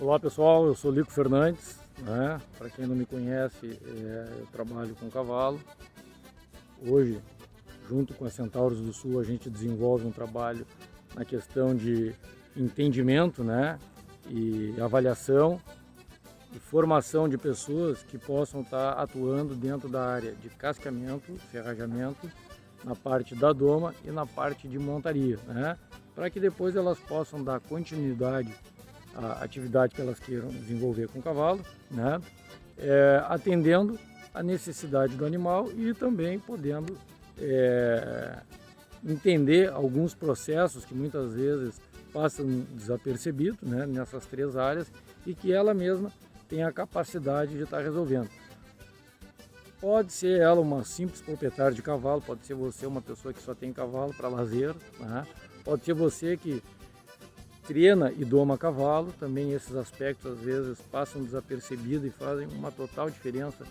Olá pessoal, eu sou Lico Fernandes, né? Para quem não me conhece, eu trabalho com cavalo. Hoje, junto com a Centauros do Sul, a gente desenvolve um trabalho na questão de entendimento, né? E avaliação e formação de pessoas que possam estar atuando dentro da área de casqueamento, ferrajamento, na parte da doma e na parte de montaria, né? Para que depois elas possam dar continuidade à atividade que elas queiram desenvolver com o cavalo, né? Atendendo a necessidade do animal e também podendo entender alguns processos que muitas vezes passam desapercebidos, né, nessas três áreas, e que ela mesma tem a capacidade de estar resolvendo. Pode ser ela uma simples proprietária de cavalo, pode ser você uma pessoa que só tem cavalo para lazer, né? Pode ser você que treina e doma cavalo, também esses aspectos às vezes passam desapercebidos e fazem uma total diferença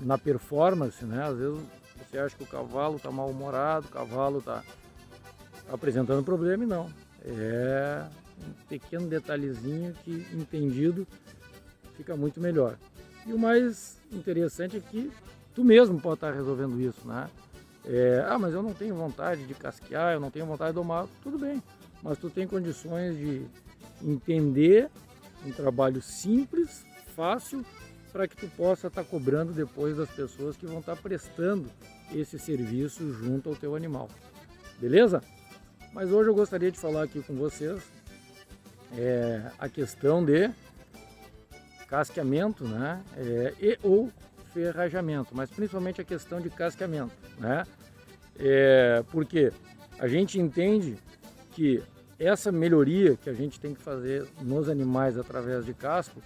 na performance, né? Às vezes você acha que o cavalo está mal-humorado, o cavalo está apresentando problema, e não. É um pequeno detalhezinho que, entendido, fica muito melhor. E o mais interessante é que tu mesmo pode estar resolvendo isso, né? Mas eu não tenho vontade de casquear, eu não tenho vontade de domar, tudo bem. Mas tu tem condições de entender um trabalho simples, fácil, para que tu possa estar cobrando depois das pessoas que vão estar prestando esse serviço junto ao teu animal. Beleza? Mas hoje eu gostaria de falar aqui com vocês a questão de casqueamento, né? Ou ferrajamento, mas principalmente a questão de casqueamento, né? Porque a gente entende que essa melhoria que a gente tem que fazer nos animais através de casco,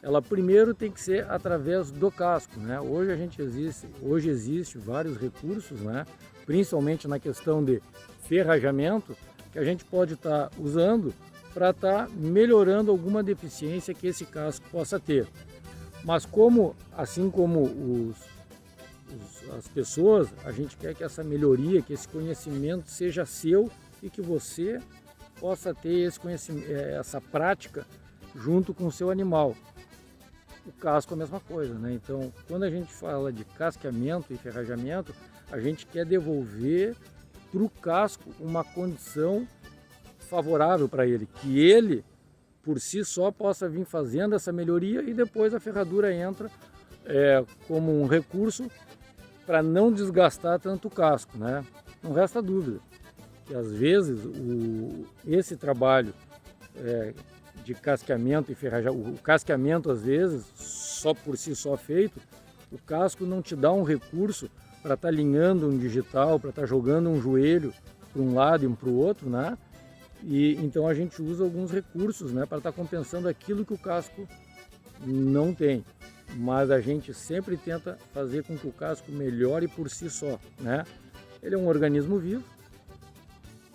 ela primeiro tem que ser através do casco, né? Hoje existe vários recursos, né? Principalmente na questão de ferrajamento, que a gente pode estar usando para estar melhorando alguma deficiência que esse casco possa ter. Mas assim como as pessoas, a gente quer que essa melhoria, que esse conhecimento seja seu e que você possa ter esse conhecimento, essa prática junto com o seu animal. O casco é a mesma coisa, né? Então, quando a gente fala de casqueamento e ferrajamento, a gente quer devolver para o casco uma condição favorável para ele, que ele por si só possa vir fazendo essa melhoria, e depois a ferradura entra como um recurso para não desgastar tanto o casco, né? Não resta dúvida que às vezes esse trabalho de casqueamento e ferrajamento, o casqueamento às vezes só por si só feito, o casco não te dá um recurso para estar alinhando um digital, para estar jogando um joelho para um lado e um para o outro, né? E então a gente usa alguns recursos, né, para estar compensando aquilo que o casco não tem. Mas a gente sempre tenta fazer com que o casco melhore por si só, né? Ele é um organismo vivo.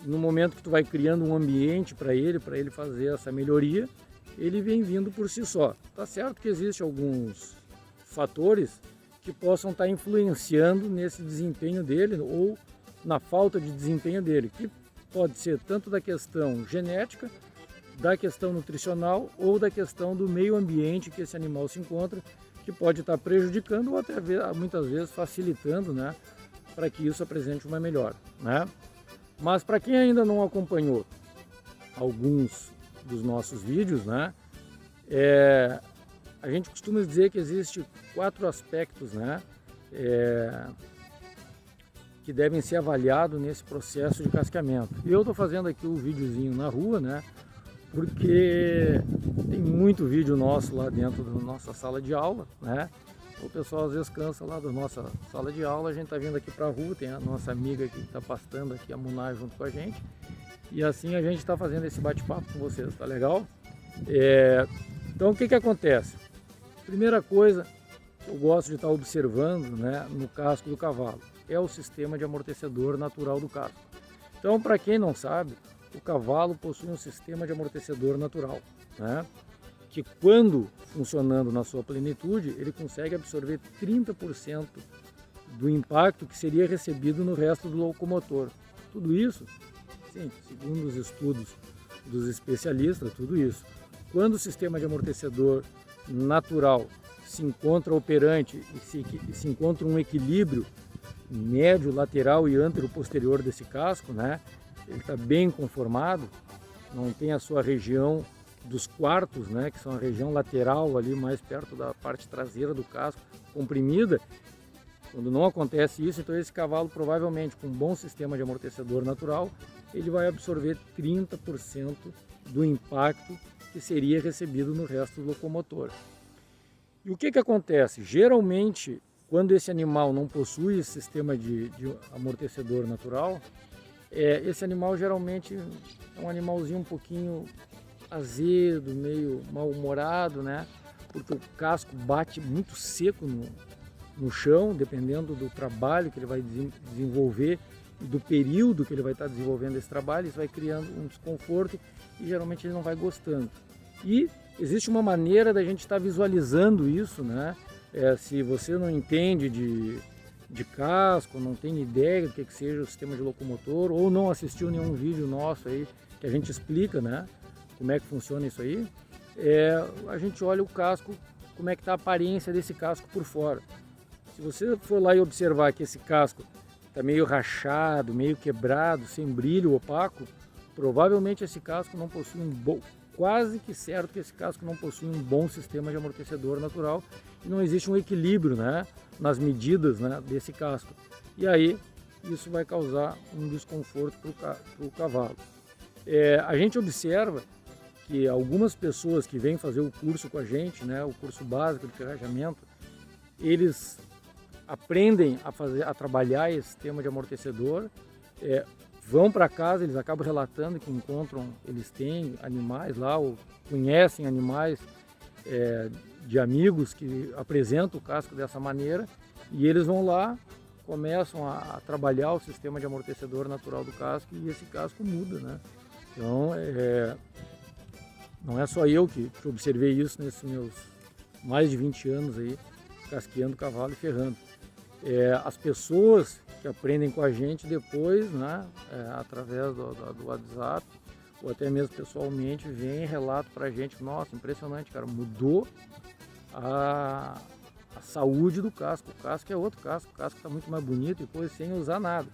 No momento que tu vai criando um ambiente para ele fazer essa melhoria, ele vem vindo por si só. Tá certo que existem alguns fatores que possam estar influenciando nesse desempenho dele ou na falta de desempenho dele, que pode ser tanto da questão genética, da questão nutricional ou da questão do meio ambiente que esse animal se encontra, que pode estar prejudicando ou até muitas vezes facilitando, né, para que isso apresente uma melhora, né? Mas para quem ainda não acompanhou alguns dos nossos vídeos, né, a gente costuma dizer que existe 4 aspectos, né, que devem ser avaliados nesse processo de casqueamento. E eu estou fazendo aqui o videozinho na rua, né, porque tem muito vídeo nosso lá dentro da nossa sala de aula, né? O pessoal às vezes cansa lá da nossa sala de aula, a gente está vindo aqui para a rua, tem a nossa amiga que está pastando aqui a Munai junto com a gente, e assim a gente está fazendo esse bate-papo com vocês, tá legal? Então o que acontece? Primeira coisa que eu gosto de estar observando, né, no casco do cavalo é o sistema de amortecedor natural do casco. Então, para quem não sabe, o cavalo possui um sistema de amortecedor natural, né, que quando funcionando na sua plenitude, ele consegue absorver 30% do impacto que seria recebido no resto do locomotor. Tudo isso, sim, segundo os estudos dos especialistas, tudo isso quando o sistema de amortecedor natural se encontra operante e se encontra um equilíbrio médio, lateral e antero-posterior desse casco, né? Ele está bem conformado, não tem a sua região dos quartos, né? Que são a região lateral ali mais perto da parte traseira do casco, comprimida. Quando não acontece isso, então esse cavalo provavelmente com um bom sistema de amortecedor natural, ele vai absorver 30% do impacto que seria recebido no resto do locomotor. E o que acontece? Geralmente, quando esse animal não possui esse sistema de amortecedor natural, esse animal geralmente é um animalzinho um pouquinho azedo, meio mal-humorado, né? Porque o casco bate muito seco no chão, dependendo do trabalho que ele vai desenvolver e do período que ele vai estar desenvolvendo esse trabalho, isso vai criando um desconforto e geralmente ele não vai gostando. E existe uma maneira da gente estar visualizando isso, né? Se você não entende de casco, não tem ideia do que seja o sistema de locomotor ou não assistiu nenhum vídeo nosso aí que a gente explica, né? Como é que funciona isso aí, a gente olha o casco, como é que está a aparência desse casco por fora. Se você for lá e observar que esse casco está meio rachado, meio quebrado, sem brilho, opaco, provavelmente esse casco não possui quase que certo que esse casco não possui um bom sistema de amortecedor natural e não existe um equilíbrio, né, nas medidas, né, desse casco. E aí isso vai causar um desconforto para o cavalo. A gente observa que algumas pessoas que vêm fazer o curso com a gente, né, o curso básico de ferrajamento, eles aprendem a trabalhar esse sistema de amortecedor, vão para casa, eles acabam relatando que eles têm animais lá, ou conhecem animais de amigos que apresentam o casco dessa maneira, e eles vão lá, começam a trabalhar o sistema de amortecedor natural do casco e esse casco muda, né? Então, não é só eu que observei isso nesses meus mais de 20 anos aí, casqueando cavalo e ferrando. As pessoas que aprendem com a gente depois, né, através do WhatsApp, ou até mesmo pessoalmente, vem e relata pra gente, nossa, impressionante, cara, mudou a saúde do casco. O casco é outro casco, o casco está muito mais bonito e depois sem usar nada,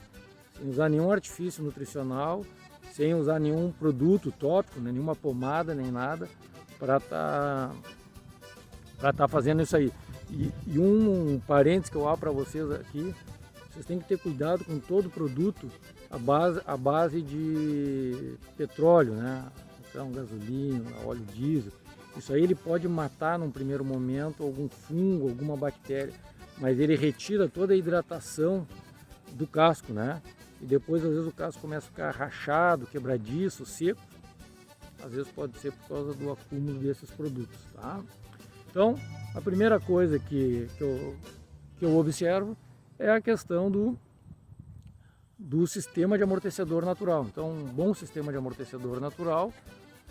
sem usar nenhum artifício nutricional, sem usar nenhum produto tópico, né, nenhuma pomada, nem nada, para tá fazendo isso aí. E um parênteses que eu abro para vocês aqui, vocês têm que ter cuidado com todo produto à base de petróleo, né? Então, gasolina, óleo diesel. Isso aí ele pode matar num primeiro momento algum fungo, alguma bactéria, mas ele retira toda a hidratação do casco, né? E depois, às vezes, o casco começa a ficar rachado, quebradiço, seco. Às vezes pode ser por causa do acúmulo desses produtos, tá? Então, a primeira coisa que eu observo é a questão do sistema de amortecedor natural. Então, um bom sistema de amortecedor natural,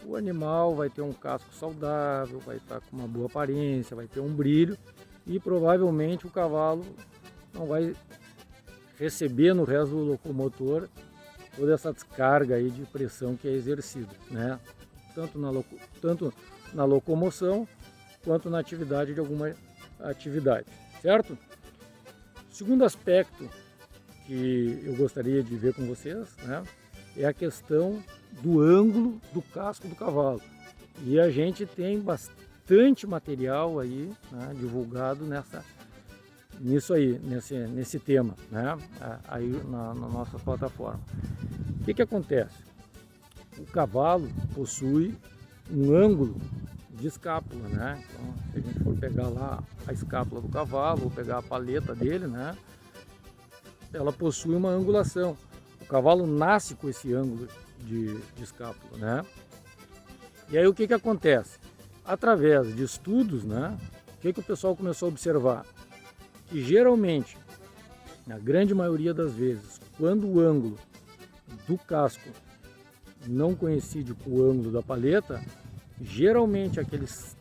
o animal vai ter um casco saudável, vai estar com uma boa aparência, vai ter um brilho e provavelmente o cavalo não vai receber no resto do locomotor toda essa descarga aí de pressão que é exercida, né? Tanto na locomoção quanto na atividade de alguma atividade, certo? Segundo aspecto que eu gostaria de ver com vocês, né, é a questão do ângulo do casco do cavalo. E a gente tem bastante material aí, né, divulgado nisso aí, nesse tema, né, aí na nossa plataforma. O que acontece? O cavalo possui um ângulo de escápula, né? Então, se a gente for pegar lá a escápula do cavalo, ou pegar a paleta dele, né? Ela possui uma angulação. O cavalo nasce com esse ângulo de escápula, né? E aí o que acontece? Através de estudos, né? O que o pessoal começou a observar? Que geralmente, na grande maioria das vezes, quando o ângulo do casco não coincide com o ângulo da paleta, geralmente aqueles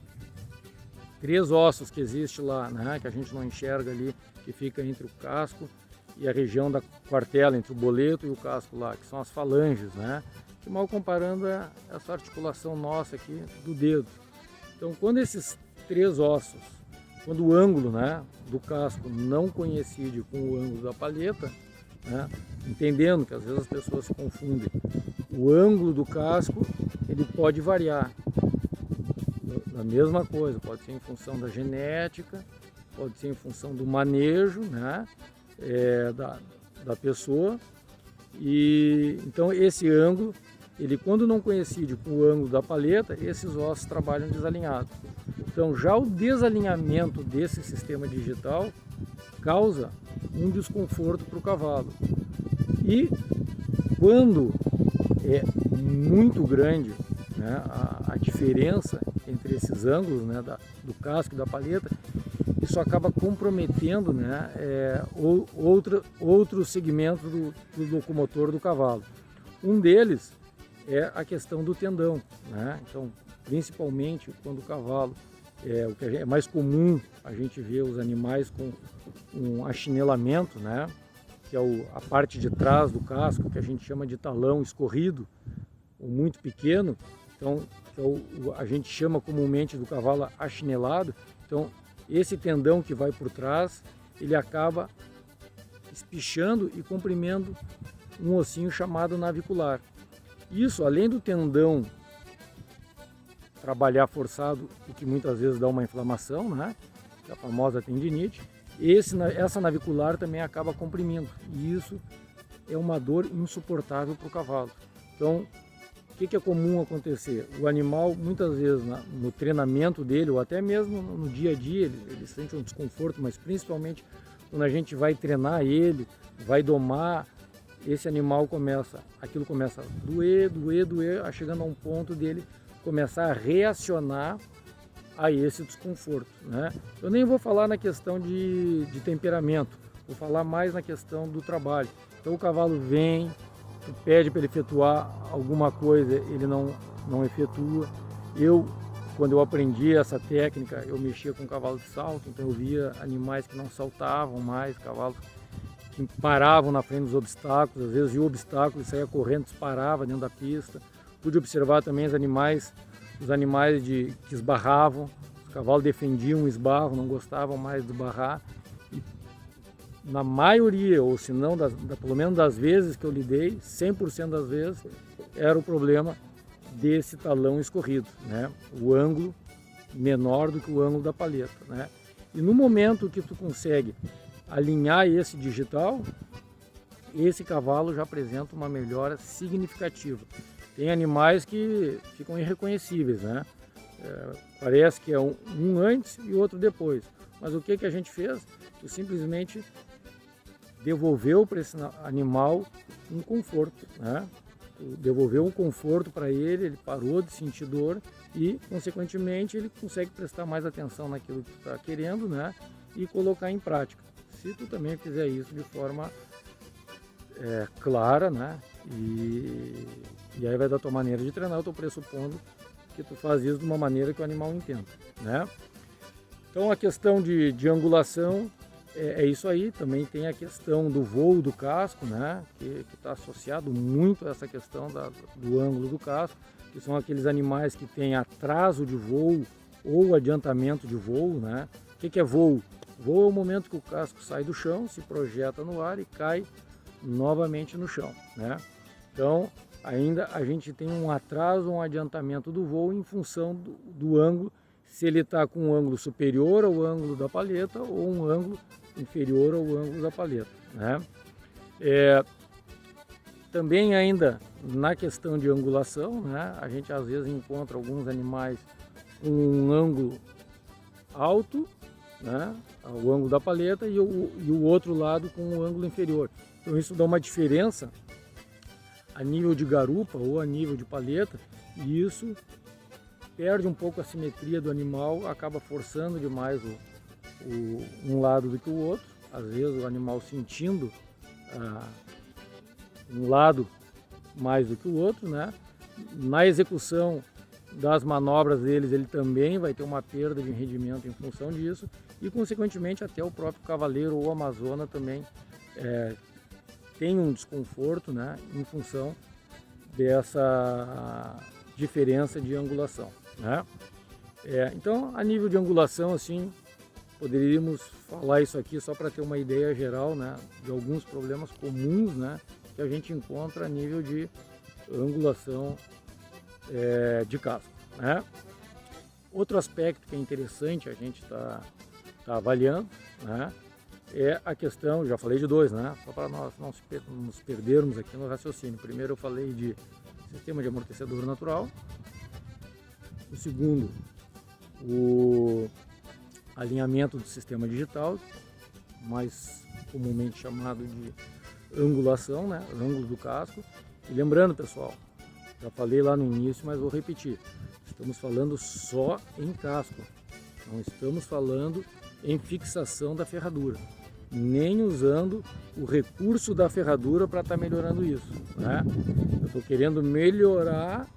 3 ossos que existem lá, né, que a gente não enxerga ali, que fica entre o casco e a região da quartela, entre o boleto e o casco lá, que são as falanges, né, que mal comparando é essa articulação nossa aqui do dedo. Então, quando esses 3 ossos, quando o ângulo, né, do casco não coincide com o ângulo da palheta, né, entendendo que às vezes as pessoas se confundem, o ângulo do casco ele pode variar. A mesma coisa, pode ser em função da genética, pode ser em função do manejo, né, da pessoa. E então esse ângulo, ele quando não coincide com o ângulo da palheta, esses ossos trabalham desalinhados. Então já o desalinhamento desse sistema digital causa um desconforto para o cavalo. E quando é muito grande, né, a diferença entre esses ângulos, né, do casco e da palheta, isso acaba comprometendo, né, outros segmentos do locomotor do cavalo. Um deles é a questão do tendão, né? Então, principalmente quando o cavalo, o que é mais comum a gente ver os animais com um achinelamento, né, que é a parte de trás do casco, que a gente chama de talão escorrido, ou muito pequeno, então a gente chama comumente do cavalo achinelado. Então, esse tendão que vai por trás, ele acaba espichando e comprimendo um ossinho chamado navicular. Isso, além do tendão trabalhar forçado, o que muitas vezes dá uma inflamação, né, que é a famosa tendinite, essa navicular também acaba comprimindo, e isso é uma dor insuportável para o cavalo. Então, o que é comum acontecer? O animal, muitas vezes, no treinamento dele, ou até mesmo no dia a dia, ele sente um desconforto, mas principalmente quando a gente vai treinar ele, vai domar, esse animal aquilo começa a doer, chegando a um ponto dele começar a reacionar a esse desconforto, né? Eu nem vou falar na questão de temperamento, vou falar mais na questão do trabalho. Então o cavalo vem, tu pede para ele efetuar alguma coisa, ele não efetua. Quando eu aprendi essa técnica, eu mexia com cavalo de salto, então eu via animais que não saltavam mais, cavalos que paravam na frente dos obstáculos, às vezes via o obstáculo e saía correndo, disparava dentro da pista. Pude observar também os animais que esbarravam, os cavalos defendiam o esbarro, não gostavam mais de esbarrar. E na maioria, ou se não, pelo menos das vezes que eu lidei, 100% das vezes, era o problema desse talão escorrido, né? O ângulo menor do que o ângulo da palheta, né? E no momento que tu consegue alinhar esse digital, esse cavalo já apresenta uma melhora significativa. Tem animais que ficam irreconhecíveis, né? Parece que é um antes e outro depois. Mas o que a gente fez? Tu simplesmente devolveu para esse animal um conforto, né? Tu devolveu um conforto para ele parou de sentir dor e, consequentemente, ele consegue prestar mais atenção naquilo que tu está querendo, né? E colocar em prática. Se tu também fizer isso de forma clara, né? E aí vai da tua maneira de treinar, eu estou pressupondo que tu faz isso de uma maneira que o animal entenda, né? Então a questão de angulação é isso aí. Também tem a questão do voo do casco, né? Que está associado muito a essa questão do ângulo do casco, que são aqueles animais que têm atraso de voo ou adiantamento de voo, né? O que é voo? Voo é o momento que o casco sai do chão, se projeta no ar e cai novamente no chão, né? Então ainda a gente tem um atraso, um adiantamento do voo em função do ângulo, se ele está com um ângulo superior ao ângulo da palheta ou um ângulo inferior ao ângulo da palheta, né? Também ainda na questão de angulação, né? A gente às vezes encontra alguns animais com um ângulo alto, né? O ângulo da palheta e o outro lado com um ângulo inferior. Então isso dá uma diferença a nível de garupa ou a nível de palheta, e isso perde um pouco a simetria do animal, acaba forçando demais um lado do que o outro, às vezes o animal sentindo um lado mais do que o outro, né? Na execução das manobras deles, ele também vai ter uma perda de rendimento em função disso, e consequentemente até o próprio cavaleiro ou amazona também tem um desconforto, né, em função dessa diferença de angulação, né? Então, a nível de angulação, assim, poderíamos falar isso aqui só para ter uma ideia geral, né, de alguns problemas comuns, né, que a gente encontra a nível de angulação de casco, né? Outro aspecto que é interessante a gente tá avaliando, né, é a questão, já falei de dois, né, só para nós não nos perdermos aqui no raciocínio. Primeiro eu falei de sistema de amortecedor natural, o segundo, o alinhamento do sistema digital, mais comumente chamado de angulação, né, ângulo do casco. E lembrando, pessoal, já falei lá no início, mas vou repetir, estamos falando só em casco, não estamos falando em fixação da ferradura, nem usando o recurso da ferradura para estar melhorando isso, né? Eu estou querendo melhorar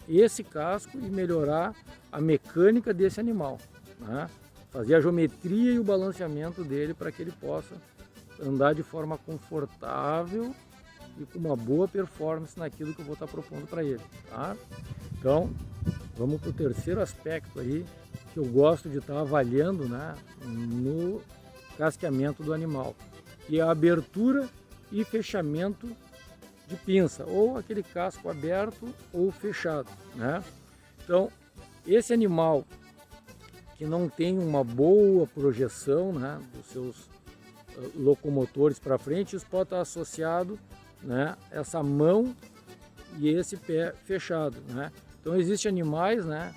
esse casco e melhorar a mecânica desse animal, né? Fazer a geometria e o balanceamento dele para que ele possa andar de forma confortável e com uma boa performance naquilo que eu vou estar propondo para ele, tá? Então, vamos para o terceiro aspecto aí que eu gosto de estar avaliando, né, no casqueamento do animal, que é a abertura e fechamento de pinça, ou aquele casco aberto ou fechado, né? Então, esse animal que não tem uma boa projeção, né, dos seus locomotores para frente, isso pode estar associado, né, essa mão e esse pé fechado, né? Então existem animais, né,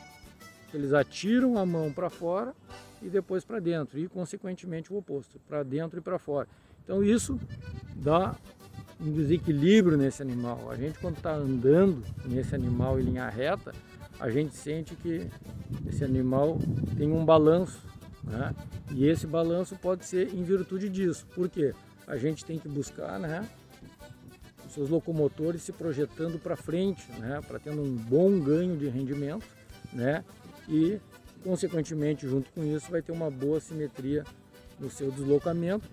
que eles atiram a mão para fora e depois para dentro, e consequentemente o oposto, para dentro e para fora. Então isso dá um desequilíbrio nesse animal. A gente, quando está andando nesse animal em linha reta, a gente sente que esse animal tem um balanço, né? E esse balanço pode ser em virtude disso. Por quê? A gente tem que buscar, né, os seus locomotores se projetando para frente, né, para tendo um bom ganho de rendimento, né, e consequentemente junto com isso vai ter uma boa simetria no seu deslocamento,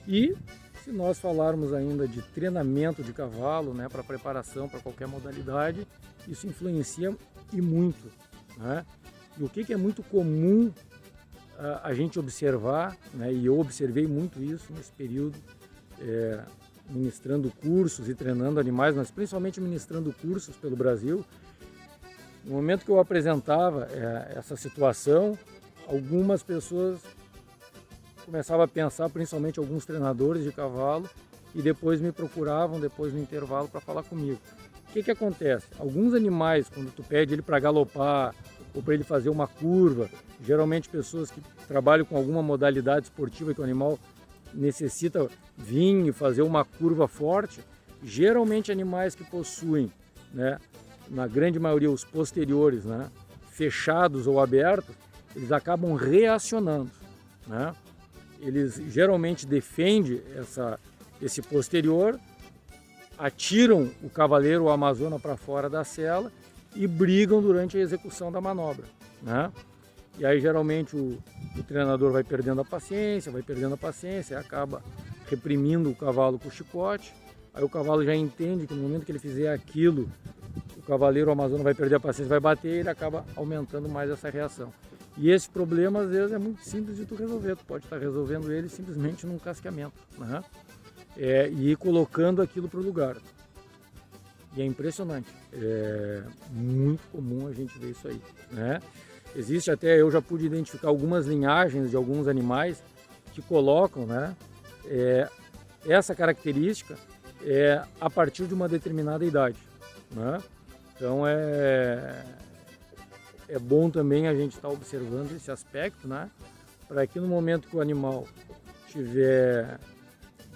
e se nós falarmos ainda de treinamento de cavalo, né, para preparação para qualquer modalidade, isso influencia e muito, né? E o que é muito comum a gente observar, né, e eu observei muito isso nesse período, ministrando cursos e treinando animais, mas principalmente ministrando cursos pelo Brasil. No momento que eu apresentava essa situação, algumas pessoas começavam a pensar, principalmente alguns treinadores de cavalo, e depois me procuravam depois no intervalo para falar comigo. O que acontece? Alguns animais, quando tu pede ele para galopar ou para ele fazer uma curva, geralmente pessoas que trabalham com alguma modalidade esportiva que o animal necessita vir e fazer uma curva forte, geralmente animais que possuem, né, na grande maioria os posteriores, né, fechados ou abertos, eles acabam reacionando, né? Eles geralmente defendem esse posterior, atiram o cavaleiro ou a amazona para fora da sela e brigam durante a execução da manobra, né? E aí geralmente o treinador vai perdendo a paciência, e acaba reprimindo o cavalo com o chicote. Aí o cavalo já entende que no momento que ele fizer aquilo, o cavaleiro ou a amazona vai perder a paciência, vai bater, e ele acaba aumentando mais essa reação. E esse problema às vezes é muito simples de tu resolver, tu pode estar resolvendo ele simplesmente num casqueamento, né? E ir colocando aquilo para o lugar. E é impressionante, é muito comum a gente ver isso aí, né? Existe até, eu já pude identificar algumas linhagens de alguns animais que colocam, né, essa característica a partir de uma determinada idade, né? Então é bom também a gente estar observando esse aspecto, né, para que no momento que o animal estiver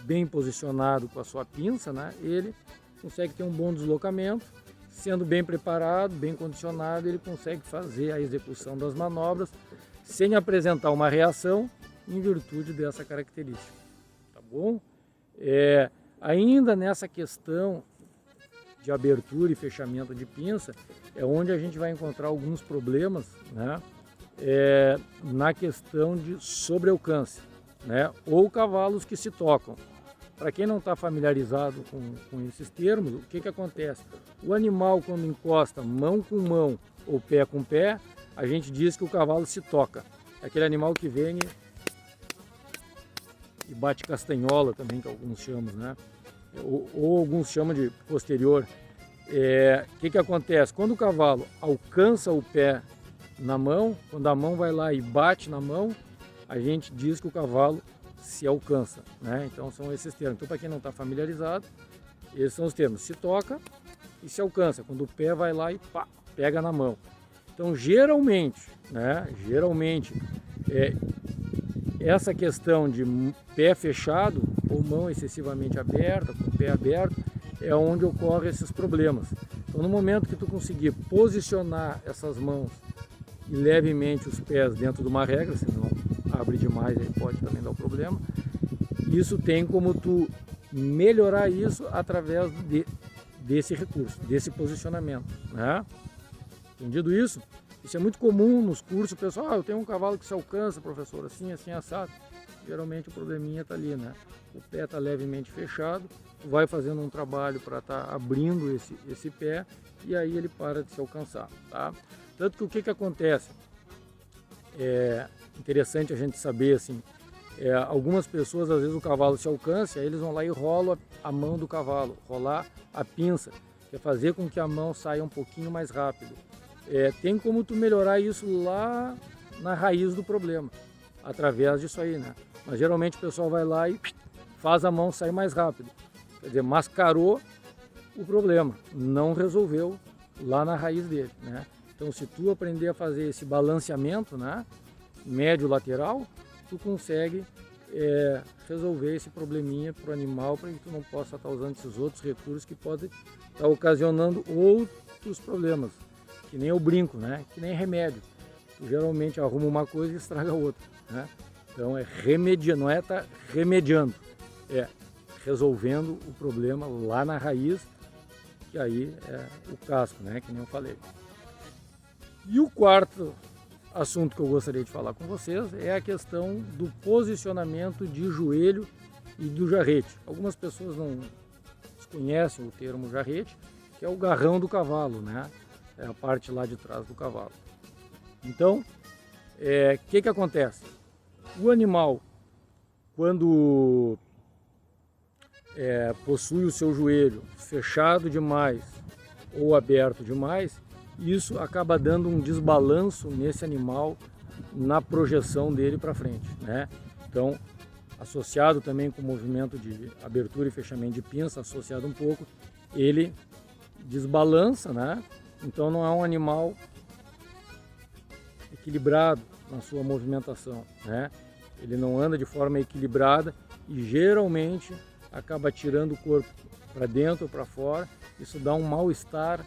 bem posicionado com a sua pinça, né, ele consegue ter um bom deslocamento, sendo bem preparado, bem condicionado, ele consegue fazer a execução das manobras sem apresentar uma reação em virtude dessa característica, tá bom? Ainda nessa questão de abertura e fechamento de pinça, é onde a gente vai encontrar alguns problemas, né, na questão de sobrealcance, né, ou cavalos que se tocam. Para quem não está familiarizado com esses termos, o que acontece? O animal, quando encosta mão com mão ou pé com pé, a gente diz que o cavalo se toca. É aquele animal que vem e bate castanhola também, que alguns chamam, né? Ou alguns chamam de posterior. O que acontece? Quando o cavalo alcança o pé na mão, quando a mão vai lá e bate na mão, a gente diz que o cavalo se alcança, né? Então são esses termos. Então, para quem não está familiarizado, esses são os termos: se toca e se alcança, quando o pé vai lá e pá, pega na mão. Então, geralmente, né? Essa questão de pé fechado ou mão excessivamente aberta, com o pé aberto, é onde ocorrem esses problemas. Então, no momento que tu conseguir posicionar essas mãos e levemente os pés dentro de uma regra, senão abre demais, aí pode também dar um problema. Isso tem como tu melhorar isso através desse recurso, desse posicionamento, né? Entendido isso? Isso é muito comum nos cursos, o pessoal, eu tenho um cavalo que se alcança, professor, assim, assim, assado. Geralmente o probleminha está ali, né? O pé está levemente fechado, tu vai fazendo um trabalho para estar abrindo esse pé e aí ele para de se alcançar, tá? Tanto que o que acontece? É interessante a gente saber, assim, algumas pessoas, às vezes o cavalo se alcança, aí eles vão lá e rolam a mão do cavalo, rolar a pinça, que é fazer com que a mão saia um pouquinho mais rápido. Tem como tu melhorar isso lá na raiz do problema, através disso aí, né? Mas geralmente o pessoal vai lá e faz a mão sair mais rápido. Quer dizer, mascarou o problema, não resolveu lá na raiz dele, né? Então, se tu aprender a fazer esse balanceamento, né, médio lateral, tu consegue resolver esse probleminha para o animal, para que tu não possa estar usando esses outros recursos que podem estar ocasionando outros problemas, que nem eu brinco, né, que nem remédio. Tu geralmente arruma uma coisa e estraga outra, né? Então não é estar remediando, é resolvendo o problema lá na raiz, que aí é o casco, né, que nem eu falei. E o quarto assunto que eu gostaria de falar com vocês é a questão do posicionamento de joelho e do jarrete. Algumas pessoas não desconhecem o termo jarrete, que é o garrão do cavalo, né? É a parte lá de trás do cavalo. Então, que acontece? O animal, quando possui o seu joelho fechado demais ou aberto demais, isso acaba dando um desbalanço nesse animal na projeção dele para frente, né? Então, associado também com o movimento de abertura e fechamento de pinça, associado um pouco, ele desbalança, né? Então não é um animal equilibrado na sua movimentação, né? Ele não anda de forma equilibrada e geralmente acaba tirando o corpo para dentro ou para fora. Isso dá um mal-estar,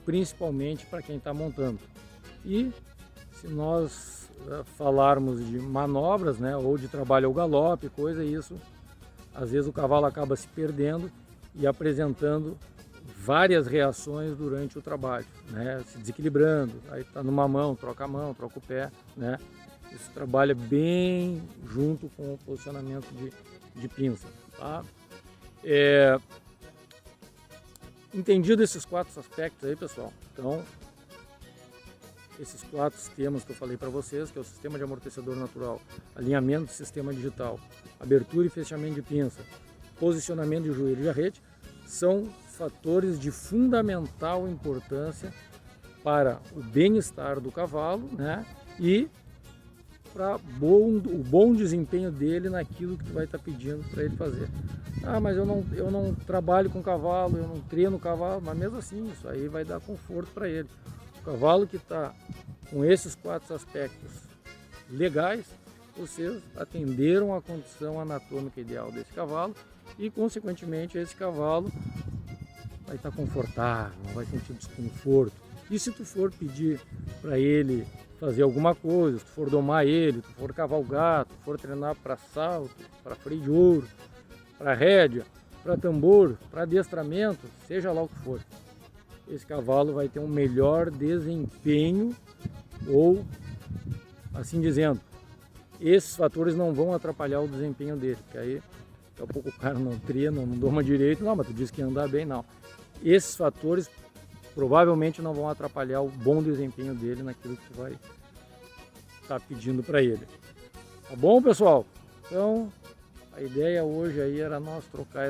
principalmente para quem está montando. E se nós falarmos de manobras, né, ou de trabalho ao galope, coisa isso, às vezes o cavalo acaba se perdendo e apresentando várias reações durante o trabalho, né, se desequilibrando, aí está numa mão, troca o pé, né? Isso trabalha bem junto com o posicionamento de pinça, tá? Entendido esses 4 aspectos aí, pessoal, então esses 4 sistemas que eu falei para vocês, que é o sistema de amortecedor natural, alinhamento do sistema digital, abertura e fechamento de pinça, posicionamento de joelho e jarrete, são fatores de fundamental importância para o bem-estar do cavalo, né? E para o bom desempenho dele naquilo que tu vai estar pedindo para ele fazer. Ah, mas eu não trabalho com cavalo, eu não treino cavalo, mas mesmo assim isso aí vai dar conforto para ele. O cavalo que está com esses 4 aspectos legais, vocês atenderam a condição anatômica ideal desse cavalo e consequentemente esse cavalo vai estar confortável, não vai sentir desconforto. E se tu for pedir para ele fazer alguma coisa, se tu for domar ele, se tu for cavalgar, se tu for treinar para salto, para freio de ouro, para rédea, para tambor, para adestramento, seja lá o que for, esse cavalo vai ter um melhor desempenho, ou assim dizendo, esses fatores não vão atrapalhar o desempenho dele, porque aí daqui a pouco o cara não treina, não doma direito, não, mas tu disse que ia andar bem, não. Esses fatores provavelmente não vão atrapalhar o bom desempenho dele naquilo que tu vai estar pedindo para ele. Tá bom, pessoal? Então, a ideia hoje aí era nós trocar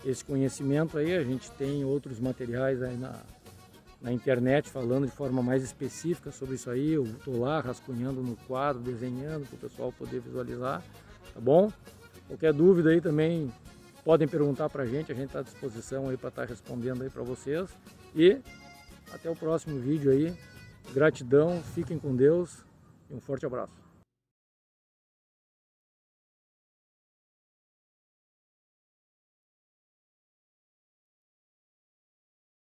esse conhecimento aí. A gente tem outros materiais aí na internet falando de forma mais específica sobre isso aí. Eu estou lá rascunhando no quadro, desenhando para o pessoal poder visualizar, tá bom? Qualquer dúvida aí também podem perguntar para a gente está à disposição aí para estar respondendo aí para vocês. E até o próximo vídeo aí. Gratidão, fiquem com Deus e um forte abraço.